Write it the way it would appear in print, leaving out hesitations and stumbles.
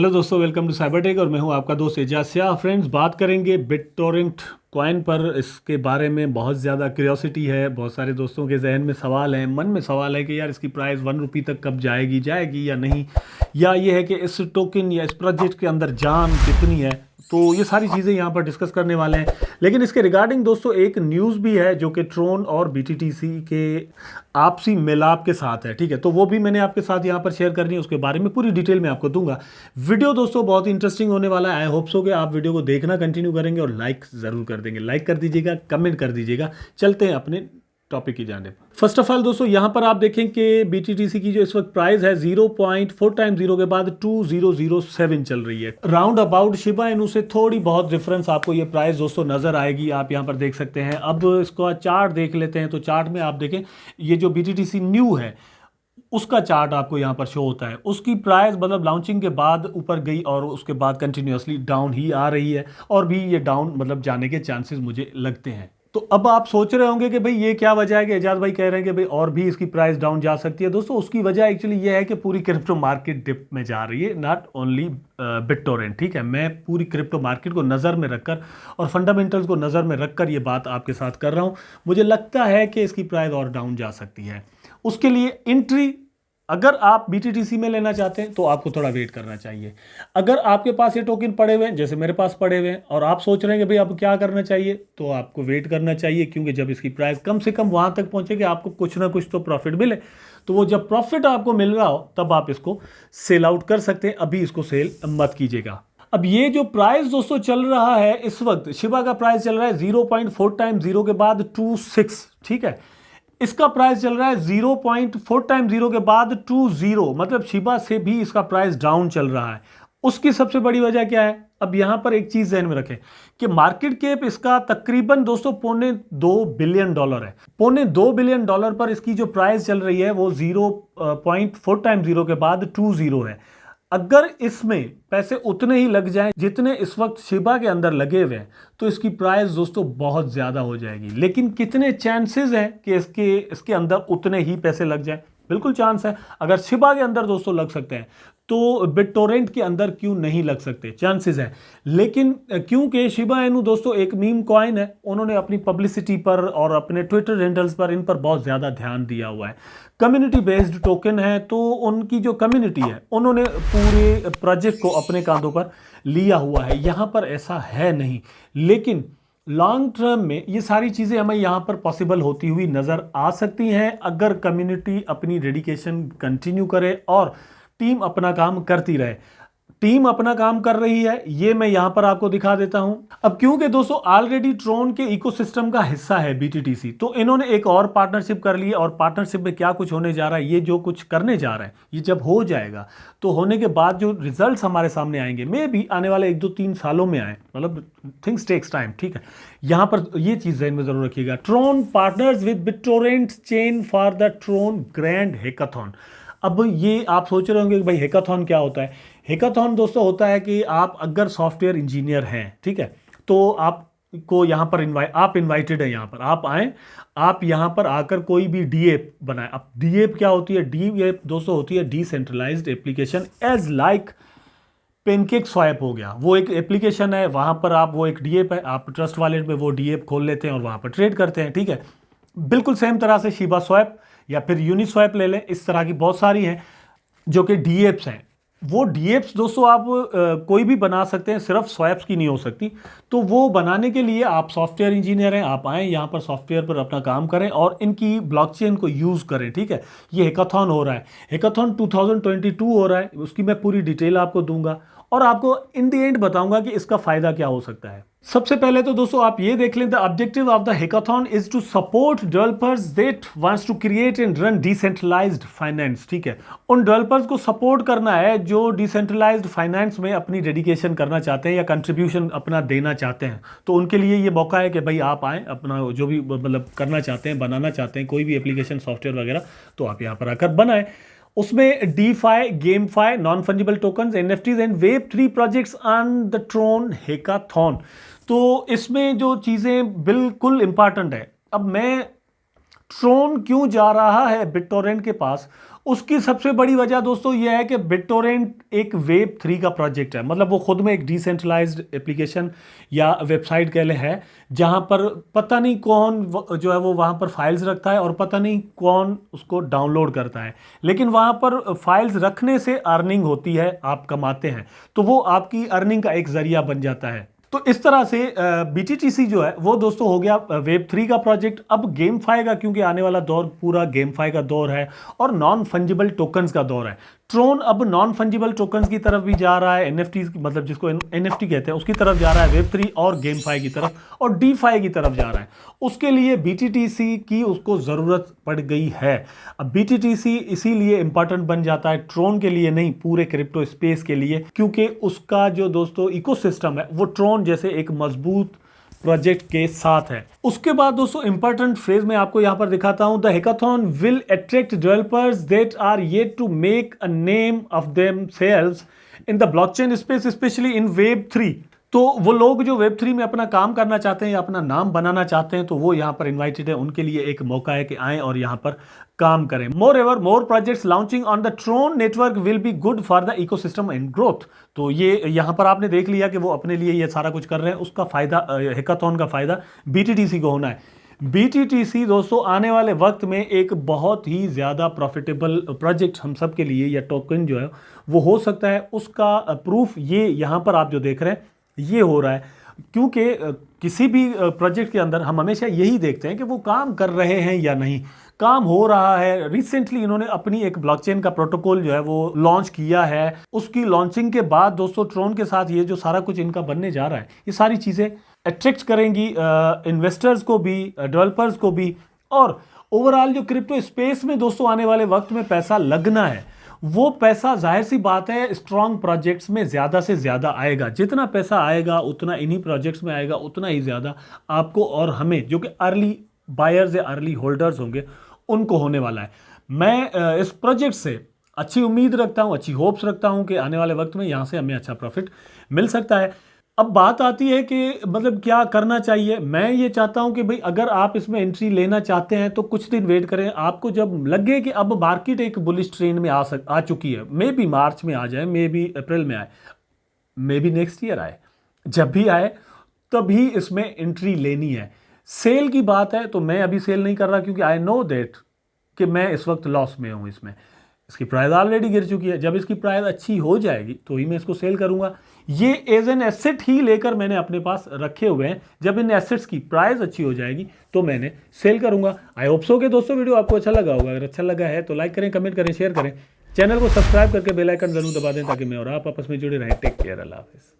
Hello दोस्तों, welcome to cyber tech और मैं हूं आपका दोस्त एजाज स्याह। फ्रेंड्स, बात करेंगे बिटटोरेंट कॉइन पर। इसके बारे में बहुत ज़्यादा क्यूरियोसिटी है, बहुत सारे दोस्तों के जहन में सवाल है, मन में सवाल है कि यार इसकी प्राइस 1 रुपये तक कब जाएगी या नहीं, या ये है कि इस टोकन या इस प्रोजेक्ट के अंदर जान कितनी है। तो ये सारी चीज़ें यहाँ पर डिस्कस करने वाले हैं। लेकिन इसके रिगार्डिंग दोस्तों एक न्यूज़ भी है जो कि ट्रोन और बीटीटीसी के आपसी मिलाप के साथ है, ठीक है। तो वो भी मैंने आपके साथ यहाँ पर शेयर करनी है, उसके बारे में पूरी डिटेल में आपको दूंगा। वीडियो दोस्तों बहुत ही इंटरेस्टिंग होने वाला है। आई होप सो कि आप वीडियो को देखना कंटिन्यू करेंगे और लाइक ज़रूर कर देंगे। लाइक कर दीजिएगा, कमेंट कर दीजिएगा। चलते हैं अपने टॉपिक की जानिब। फर्स्ट ऑफ ऑल दोस्तों, यहाँ पर आप देखें कि बीटीटीसी की जो इस वक्त प्राइस है 0.4 टाइम 0 के बाद 2007 चल रही है। राउंड अबाउट शिबा इनू से थोड़ी बहुत डिफरेंस आपको ये प्राइस दोस्तों नजर आएगी, आप यहाँ पर देख सकते हैं। अब इसका चार्ट देख लेते हैं। तो चार्ट में आप देखें, ये जो बीटीटीसी न्यू है उसका चार्ट आपको यहाँ पर शो होता है। उसकी प्राइस मतलब लॉन्चिंग के बाद ऊपर गई और उसके बाद कंटिन्यूअसली डाउन ही आ रही है, और भी ये डाउन मतलब जाने के चांसेस मुझे लगते हैं। तो अब आप सोच रहे होंगे कि भाई ये क्या वजह है कि एजाज भाई कह रहे हैं कि भाई और भी इसकी प्राइस डाउन जा सकती है। दोस्तों उसकी वजह एक्चुअली ये है कि पूरी क्रिप्टो मार्केट डिप में जा रही है, नॉट ओनली बिटटोरेंट, ठीक है। मैं पूरी क्रिप्टो मार्केट को नज़र में रखकर और फंडामेंटल्स को नज़र में रखकर ये बात आपके साथ कर रहा हूँ। मुझे लगता है कि इसकी प्राइस और डाउन जा सकती है। उसके लिए एंट्री अगर आप बीटीटीसी में लेना चाहते हैं तो आपको थोड़ा वेट करना चाहिए। अगर आपके पास ये टोकन पड़े हुए हैं, जैसे मेरे पास पड़े हुए हैं, और आप सोच रहे हैं कि भाई अब क्या करना चाहिए, तो आपको वेट करना चाहिए। क्योंकि जब इसकी प्राइस कम से कम वहां तक पहुंचे कि आपको कुछ ना कुछ तो प्रॉफिट मिले, तो वो जब प्रॉफिट आपको मिल रहा हो तब आप इसको सेल आउट कर सकते हैं। अभी इसको सेल मत कीजिएगा। अब ये जो प्राइस दोस्तों चल रहा है इस वक्त, शिबा का प्राइस चल रहा है 0.4 टाइम 0 के बाद 26, ठीक है। इसका प्राइस चल रहा है 0.4 टाइम 0 के बाद 20, मतलब शिबा से भी इसका प्राइस डाउन चल रहा है। उसकी सबसे बड़ी वजह क्या है? अब यहां पर एक चीज ध्यान में रखें कि मार्केट कैप इसका तकरीबन दोस्तों $2.25 है। $2.25 पर इसकी जो प्राइस चल रही है वो 0.4 टाइम 0 के बाद 20 है। अगर इसमें पैसे उतने ही लग जाएं जितने इस वक्त शिबा के अंदर लगे हुए हैं, तो इसकी प्राइस दोस्तों बहुत ज्यादा हो जाएगी। लेकिन कितने चांसेस हैं कि इसके अंदर उतने ही पैसे लग जाएं? बिल्कुल चांस है। अगर शिबा के अंदर दोस्तों लग सकते हैं तो बिटटोरेंट के अंदर क्यों नहीं लग सकते? चांसेस है। लेकिन क्योंकि शिबा इनू दोस्तों एक मीम कॉइन है, उन्होंने अपनी पब्लिसिटी पर और अपने ट्विटर हैंडल्स पर इन पर बहुत ज्यादा ध्यान दिया हुआ है। कम्युनिटी बेस्ड टोकन है, तो उनकी जो कम्युनिटी है उन्होंने पूरे प्रोजेक्ट को अपने कांधों पर लिया हुआ है। यहां पर ऐसा है नहीं, लेकिन लॉन्ग टर्म में ये सारी चीज़ें हमें यहाँ पर पॉसिबल होती हुई नज़र आ सकती हैं अगर कम्युनिटी अपनी डेडिकेशन कंटिन्यू करे और टीम अपना काम करती रहे। टीम अपना काम कर रही है, ये मैं यहां पर आपको दिखा देता हूं। अब क्योंकि दोस्तों ऑलरेडी ट्रोन के इकोसिस्टम का हिस्सा है बीटीटीसी, तो इन्होंने एक और पार्टनरशिप कर ली है। और पार्टनरशिप में क्या कुछ होने जा रहा है, ये जो कुछ करने जा रहा है, ये जब हो जाएगा तो होने के बाद जो रिजल्ट्स हमारे सामने आएंगे, मे भी आने वाले 1-2-3 सालों में आए, मतलब थिंग्स टेक्स टाइम, ठीक है। यहां पर ये चीज ध्यान में जरूर रखिएगा। Tron partners with BitTorrent chain for the Tron grand hackathon. अब ये आप सोच रहे होंगे कि भाई हैकाथॉन क्या होता है? हैकाथॉन दोस्तों होता है कि आप अगर सॉफ्टवेयर इंजीनियर हैं, ठीक है, तो आपको यहाँ पर आप इनवाइटेड हैं, यहाँ पर आप आए, आप यहाँ पर आकर कोई भी डीएप बनाए। अब डीएप क्या होती है? डीएप दोस्तों होती है decentralised application, as like PancakeSwap हो गया, वो एक एप्लीकेशन है। वहाँ पर आप, वो एक डीएप है, आप ट्रस्ट वॉलेट में वो डीएप खोल लेते हैं और वहाँ पर ट्रेड करते हैं, ठीक है। बिल्कुल सेम तरह से शिबा स्वैप या फिर यूनिस्वैप ले लें, इस तरह की बहुत सारी हैं जो कि डीएप्स हैं। वो डीएप्स दोस्तों आप कोई भी बना सकते हैं, सिर्फ स्वैप्स की नहीं हो सकती। तो वो बनाने के लिए आप सॉफ्टवेयर इंजीनियर हैं, आप आएँ यहाँ पर सॉफ्टवेयर पर अपना काम करें और इनकी ब्लॉकचेन को यूज़ करें, ठीक है। ये हैकाथॉन हो रहा है, हैकाथॉन 2022 हो रहा है, उसकी मैं पूरी डिटेल आपको दूंगा और आपको इन द एंड बताऊंगा कि इसका फायदा क्या हो सकता है। सबसे पहले तो दोस्तों आप ये देख लें, the objective of the hackathon is to support developers that wants to create and run decentralised finance, ठीक है। उन डेवलपर्स को सपोर्ट करना है जो डिसेंट्रलाइज्ड फाइनेंस में अपनी डेडिकेशन करना चाहते हैं या कंट्रीब्यूशन अपना देना चाहते हैं। तो उनके लिए ये मौका है कि भाई आप आएँ, अपना जो भी मतलब करना चाहते हैं, बनाना चाहते हैं कोई भी एप्लीकेशन सॉफ्टवेयर वगैरह, तो आप यहाँ पर आकर बनाएं। उसमें DeFi, GameFi, non fungible tokens, NFTs and web3 projects on the Tron hackathon. तो इसमें जो चीज़ें बिल्कुल इंपॉर्टेंट है, अब मैं ट्रोन क्यों जा रहा है बिटटोरेंट के पास, उसकी सबसे बड़ी वजह दोस्तों यह है कि BitTorrent एक वेब 3 का प्रोजेक्ट है, मतलब वो खुद में एक डिसेंट्रलाइज्ड एप्लीकेशन या वेबसाइट कह ले है, जहां पर पता नहीं कौन जो है वो वहां पर फाइल्स रखता है और पता नहीं कौन उसको डाउनलोड करता है, लेकिन वहां पर फाइल्स रखने से अर्निंग होती है, आप कमाते हैं, तो वो आपकी अर्निंग का एक जरिया बन जाता है। तो इस तरह से BTTC जो है वो दोस्तों हो गया वेब 3 का प्रोजेक्ट। अब गेमफाई का, क्योंकि आने वाला दौर पूरा गेमफाई का दौर है और नॉन फंजिबल टोकन्स का दौर है। ट्रोन अब नॉन फंजिबल टोकन्स की तरफ भी जा रहा है, NFT मतलब जिसको NFT कहते हैं उसकी तरफ जा रहा है, वेब 3 और गेमफाई की तरफ और DeFi की तरफ जा रहा है। उसके लिए BTTC की उसको ज़रूरत पड़ गई है। अब BTTC इसीलिए इंपॉर्टेंट बन जाता है, ट्रोन के लिए नहीं, पूरे क्रिप्टो स्पेस के लिए, क्योंकि उसका जो दोस्तों इकोसिस्टम है वो ट्रोन जैसे एक मजबूत प्रोजेक्ट के साथ है। उसके बाद दोस्तों इंपॉर्टेंट फ्रेज में आपको यहां पर दिखाता हूं, the hackathon will attract developers that are yet to make a name of themselves in the blockchain space, specially in web 3। तो वो लोग जो वेब 3 में अपना काम करना चाहते हैं या अपना नाम बनाना चाहते हैं, तो वो यहाँ पर इन्वाइटेड है, उनके लिए एक मौका है कि आएं और यहाँ पर काम करें। More ever more projects launching on the Tron network will be good for the ecosystem and growth. तो ये यहाँ पर आपने देख लिया कि वो अपने लिए ये सारा कुछ कर रहे हैं, उसका फायदा, हैकाथॉन का फायदा BTTC को होना है। BTTC दोस्तों आने वाले वक्त में एक बहुत ही ज़्यादा प्रॉफिटेबल प्रोजेक्ट हम सब के लिए, या टोकन जो है वो हो सकता है। उसका प्रूफ ये यहाँ पर आप जो देख रहे हैं ये हो रहा है, क्योंकि किसी भी प्रोजेक्ट के अंदर हम हमेशा यही देखते हैं कि वो काम कर रहे हैं या नहीं, काम हो रहा है। रिसेंटली इन्होंने अपनी एक ब्लॉकचेन का प्रोटोकॉल जो है वो लॉन्च किया है। उसकी लॉन्चिंग के बाद दोस्तों ट्रोन के साथ ये जो सारा कुछ इनका बनने जा रहा है, ये सारी चीज़ें अट्रैक्ट करेंगी इन्वेस्टर्स को भी, डेवलपर्स को भी, और ओवरऑल जो क्रिप्टो स्पेस में दोस्तों आने वाले वक्त में पैसा लगना है, वो पैसा जाहिर सी बात है स्ट्रॉन्ग प्रोजेक्ट्स में ज़्यादा से ज़्यादा आएगा। जितना पैसा आएगा उतना इन्हीं प्रोजेक्ट्स में आएगा, उतना ही ज़्यादा आपको और हमें जो कि अर्ली बायर्स या अर्ली होल्डर्स होंगे उनको होने वाला है। मैं इस प्रोजेक्ट से अच्छी उम्मीद रखता हूँ, अच्छी होप्स रखता हूँ कि आने वाले वक्त में यहाँ से हमें अच्छा प्रॉफिट मिल सकता है। अब बात आती है कि मतलब क्या करना चाहिए। मैं ये चाहता हूं कि भाई अगर आप इसमें एंट्री लेना चाहते हैं तो कुछ दिन वेट करें। आपको जब लगे कि अब मार्केट एक बुलिश ट्रेंड में आ चुकी है, मे बी मार्च में आ जाए, मे बी अप्रैल में आए, मे बी नेक्स्ट ईयर आए, जब भी आए तभी इसमें एंट्री लेनी है। सेल की बात है तो मैं अभी सेल नहीं कर रहा, क्योंकि आई नो दैट कि मैं इस वक्त लॉस में हूं। इसकी प्राइस ऑलरेडी गिर चुकी है। जब इसकी प्राइस अच्छी हो जाएगी तो ही मैं इसको सेल करूंगा। ये एज एन एसेट ही लेकर मैंने अपने पास रखे हुए हैं। जब इन एसेट्स की प्राइस अच्छी हो जाएगी तो मैंने सेल करूंगा। आई होप सो कि दोस्तों वीडियो आपको अच्छा लगा होगा। अगर अच्छा लगा है तो लाइक करें, कमेंट करें, शेयर करें, चैनल को सब्सक्राइब करके बेल आइकन जरूर दबा दें ताकि मैं और आप आपस में जुड़े रहें। टेक केयर, अल्लाह हाफिज़।